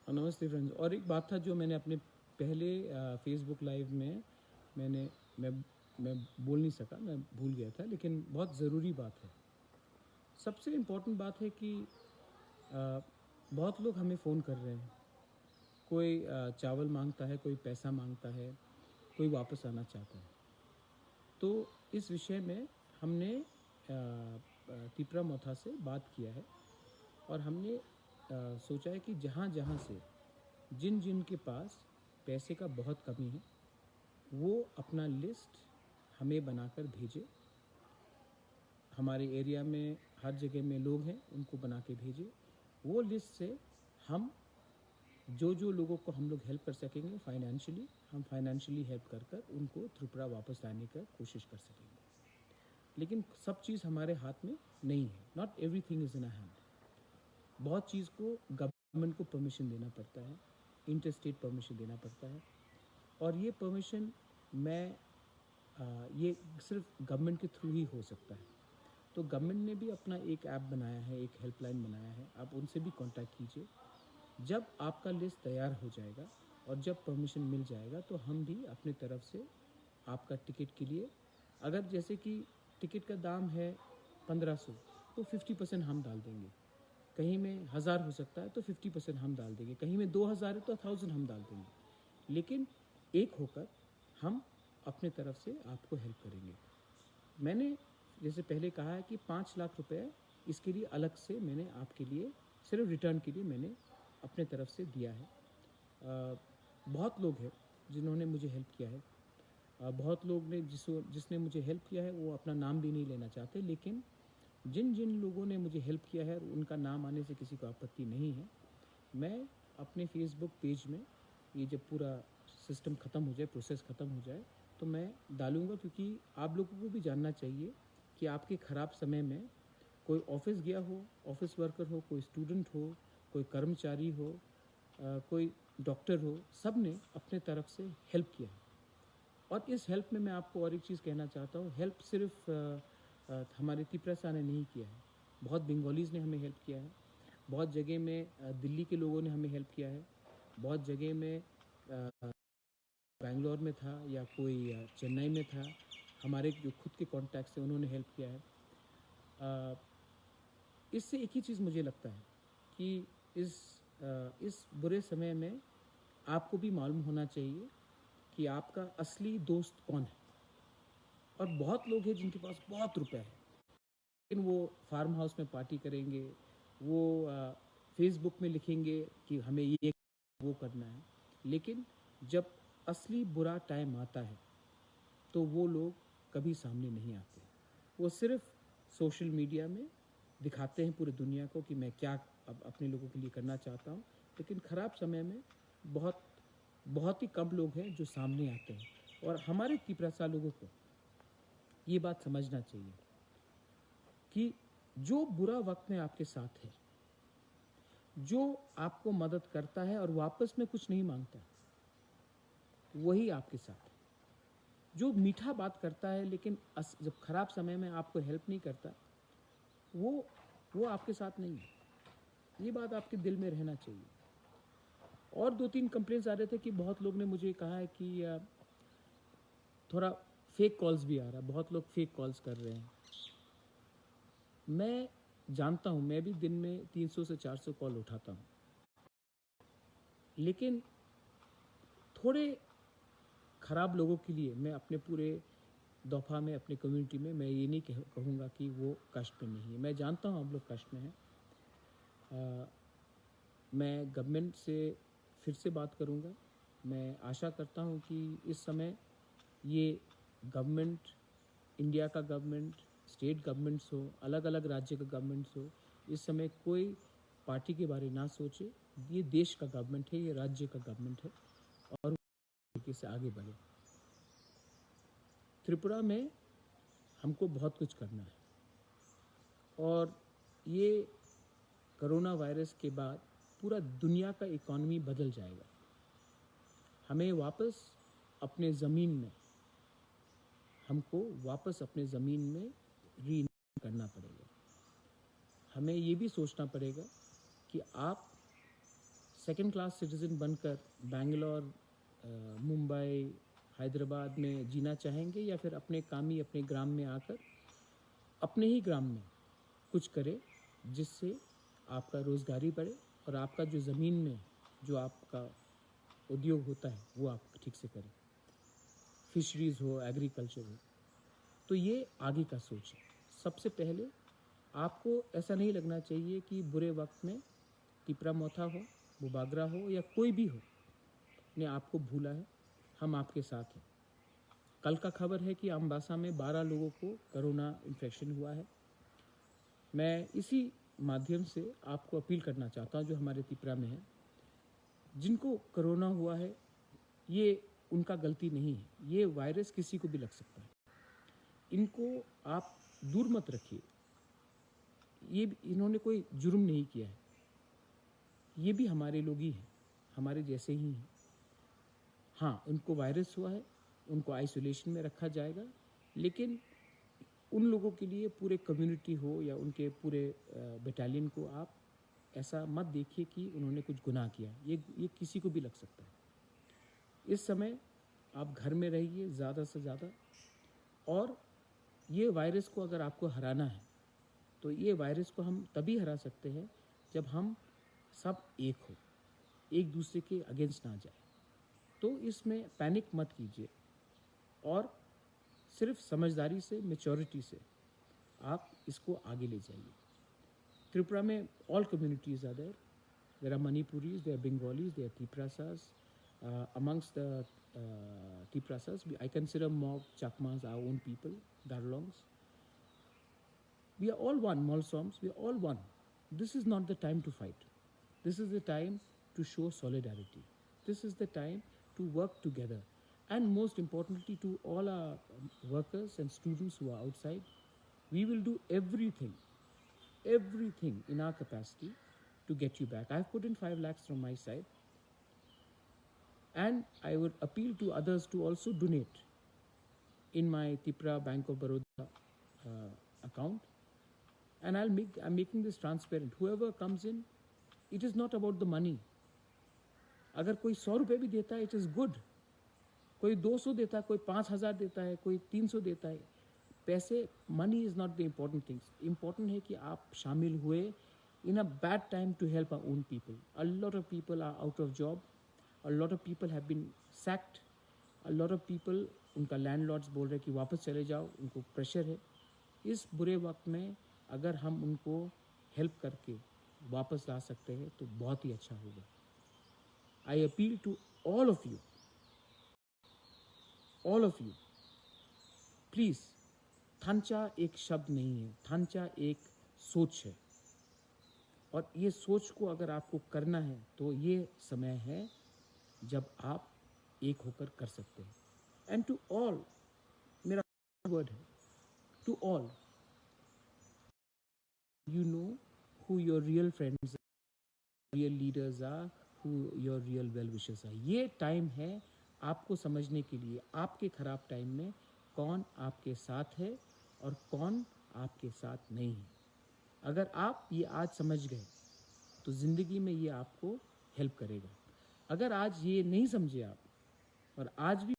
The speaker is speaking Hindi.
नमस्ते फ्रेंड्स। और एक बात था जो मैंने अपने पहले फेसबुक लाइव में मैं बोल नहीं सका, मैं भूल गया था, लेकिन बहुत ज़रूरी बात है। सबसे इम्पोर्टेंट बात है कि बहुत लोग हमें फ़ोन कर रहे हैं। कोई चावल मांगता है, कोई पैसा मांगता है, कोई वापस आना चाहता है। तो इस विषय में हमने तिपरा मोथा से बात किया है और हमने सोचा है कि जहाँ जहाँ से जिन जिन के पास पैसे का बहुत कमी है वो अपना लिस्ट हमें बनाकर भेजे। हमारे एरिया में हर जगह में लोग हैं, उनको बना के भेजे। वो लिस्ट से हम जो जो लोगों को हम लोग हेल्प कर सकेंगे फाइनेंशियली, हम फाइनेंशियली हेल्प कर कर उनको त्रिपुरा वापस लाने का कोशिश कर सकेंगे। लेकिन सब चीज़ हमारे हाथ में नहीं है। Not everything is in a hand. बहुत चीज़ को गवर्नमेंट को परमिशन देना पड़ता है, इंटर स्टेट परमिशन देना पड़ता है। और ये परमिशन ये सिर्फ गवर्नमेंट के थ्रू ही हो सकता है। तो गवर्नमेंट ने भी अपना एक ऐप बनाया है, एक हेल्पलाइन बनाया है, आप उनसे भी कांटेक्ट कीजिए। जब आपका लिस्ट तैयार हो जाएगा और जब परमिशन मिल जाएगा तो हम भी अपनी तरफ से आपका टिकट के लिए, अगर जैसे कि टिकट का दाम है 1500 तो 50% हम डाल देंगे। कहीं में 1000 हो सकता है तो 50% हम डाल देंगे। कहीं में 2000 है तो 1000 हम डाल देंगे। लेकिन एक होकर हम अपने तरफ से आपको हेल्प करेंगे। मैंने जैसे पहले कहा है कि 5 लाख रुपए इसके लिए अलग से मैंने आपके लिए सिर्फ रिटर्न के लिए मैंने अपने तरफ से दिया है। बहुत लोग हैं जिन्होंने मुझे हेल्प किया है। बहुत लोग ने जिसने मुझे हेल्प किया है वो अपना नाम भी नहीं लेना चाहते, लेकिन जिन जिन लोगों ने मुझे हेल्प किया है उनका नाम आने से किसी को आपत्ति नहीं है। मैं अपने फेसबुक पेज में ये जब पूरा सिस्टम ख़त्म हो जाए, प्रोसेस ख़त्म हो जाए, तो मैं डालूँगा, क्योंकि आप लोगों को भी जानना चाहिए कि आपके ख़राब समय में कोई ऑफिस गया हो, ऑफिस वर्कर हो, कोई स्टूडेंट हो, कोई कर्मचारी हो, कोई डॉक्टर हो, सब ने अपने तरफ से हेल्प किया है। और इस हेल्प में मैं आपको और एक चीज़ कहना चाहता हूँ। हेल्प सिर्फ हमारे तिपरासा ने नहीं किया है, बहुत बंगालीज़ ने हमें हेल्प किया है, बहुत जगह में दिल्ली के लोगों ने हमें हेल्प किया है, बहुत जगह में बेंगलोर में था या कोई चेन्नई में था, हमारे जो खुद के कॉन्टैक्ट्स हैं उन्होंने हेल्प किया है। इससे एक ही चीज़ मुझे लगता है कि इस बुरे समय में आपको भी मालूम होना चाहिए कि आपका असली दोस्त कौन है। और बहुत लोग हैं जिनके पास बहुत रुपए है, लेकिन वो फार्म हाउस में पार्टी करेंगे, वो फेसबुक में लिखेंगे कि हमें ये वो करना है, लेकिन जब असली बुरा टाइम आता है तो वो लोग कभी सामने नहीं आते। वो सिर्फ सोशल मीडिया में दिखाते हैं पूरी दुनिया को कि मैं क्या अब अपने लोगों के लिए करना चाहता हूँ, लेकिन ख़राब समय में बहुत ही कम लोग हैं जो सामने आते हैं। और हमारे तिपरासा लोगों को ये बात समझना चाहिए कि जो बुरा वक्त में आपके साथ है, जो आपको मदद करता है और वापस में कुछ नहीं मांगता, वही आपके साथ है। जो मीठा बात करता है लेकिन जब खराब समय में आपको हेल्प नहीं करता, वो आपके साथ नहीं है। ये बात आपके दिल में रहना चाहिए। और 2-3 कंप्लेंट्स आ रहे थे कि बहुत लोग ने मुझे कहा है कि थोड़ा फेक कॉल्स भी आ रहा है, बहुत लोग फेक कॉल्स कर रहे हैं। मैं जानता हूँ, मैं भी दिन में 300 से 400 कॉल उठाता हूँ, लेकिन थोड़े ख़राब लोगों के लिए मैं अपने पूरे दफ़ा में, अपने कम्युनिटी में, मैं ये नहीं कहूँगा कि वो कष्ट में नहीं है। मैं जानता हूँ आप लोग कष्ट में हैं। मैं गवर्नमेंट से फिर से बात करूँगा। मैं आशा करता हूँ कि इस समय ये गवर्नमेंट, इंडिया का गवर्नमेंट, स्टेट गवर्नमेंट्स हो, अलग अलग राज्य का गवर्नमेंट्स हो, इस समय कोई पार्टी के बारे ना सोचे। ये देश का गवर्नमेंट है, ये राज्य का गवर्नमेंट है और तरीके से आगे बढ़े। त्रिपुरा में हमको बहुत कुछ करना है और ये कोरोना वायरस के बाद पूरा दुनिया का इकॉनमी बदल जाएगा। हमें वापस अपने ज़मीन में, हमको वापस अपने ज़मीन में रीइन्वेस्ट करना पड़ेगा। हमें ये भी सोचना पड़ेगा कि आप सेकंड क्लास सिटीज़न बनकर बेंगलोर, मुंबई, हैदराबाद में जीना चाहेंगे, या फिर अपने कामी अपने ग्राम में आकर अपने ही ग्राम में कुछ करे जिससे आपका रोज़गारी बढ़े और आपका जो ज़मीन में जो आपका उद्योग होता है वो आप ठीक से करें, फिशरीज़ हो, एग्रीकल्चर हो। तो ये आगे का सोच है। सबसे पहले आपको ऐसा नहीं लगना चाहिए कि बुरे वक्त में तिपरा मोथा हो, बुबागरा हो या कोई भी हो ने आपको भूला है। हम आपके साथ हैं। कल का खबर है कि अम्बासा में 12 लोगों को कोरोना इन्फेक्शन हुआ है। मैं इसी माध्यम से आपको अपील करना चाहता हूँ जो हमारे तिपरा में है, जिनको कोरोना हुआ है ये उनका गलती नहीं है। ये वायरस किसी को भी लग सकता है। इनको आप दूर मत रखिए। ये इन्होंने कोई जुर्म नहीं किया है। ये भी हमारे लोग ही हैं, हमारे जैसे ही हैं। हाँ, उनको वायरस हुआ है, उनको आइसोलेशन में रखा जाएगा, लेकिन उन लोगों के लिए पूरे कम्युनिटी हो या उनके पूरे बटालियन को आप ऐसा मत देखिए कि उन्होंने कुछ गुनाह किया। ये किसी को भी लग सकता है। इस समय आप घर में रहिए ज़्यादा से ज़्यादा, और ये वायरस को अगर आपको हराना है तो ये वायरस को हम तभी हरा सकते हैं जब हम सब एक हो, एक दूसरे के अगेंस्ट ना जाए। तो इसमें पैनिक मत कीजिए और सिर्फ समझदारी से, मैच्योरिटी से आप इसको आगे ले जाइए। त्रिपुरा में all communities are there. There are Manipuris, there are Bengalis, there are Tiprasas. Amongst the Tiprasas, I consider Mog, Chakmas our own people, Darlongs. We are all one, Molsoms, we are all one. This is not the time to fight. This is the time to show solidarity. This is the time to work together. And most importantly, to all our workers and students who are outside, we will do everything in our capacity to get you back. I've put in 5 lakhs from my side. And I would appeal to others to also donate in my Tipra Bank of Baroda account. And I'm making this transparent. Whoever comes in, it is not about the money. अगर कोई 100 रुपये भी देता है, it is good. कोई 200 देता है, कोई 5,000 देता है, कोई 300 देता है. पैसे, money is not the important thing. Important है कि आप शामिल हुए in a bad time to help our own people. A lot of people are out of job. A lot of people have been sacked. A lot of people, उनका लैंडलॉर्ड्स बोल रहे कि वापस चले जाओ, उनको प्रेशर है. इस बुरे वक्त में अगर हम उनको हेल्प करके वापस ला सकते हैं तो बहुत ही अच्छा होगा. I appeal to all of you, please. थांचा एक शब्द नहीं है, थांचा एक सोच है, और ये सोच को अगर आपको करना है तो ये समय है जब आप एक होकर कर सकते हैं. एंड टू ऑल, मेरा वर्ड है to all, you know who your real friends are, real leaders are, who your real well wishers are. ये टाइम है आपको समझने के लिए, आपके खराब टाइम में कौन आपके साथ है और कौन आपके साथ नहीं है. अगर आप ये आज समझ गए तो ज़िंदगी में ये आपको हेल्प करेगा. अगर आज ये नहीं समझे आप और आज भी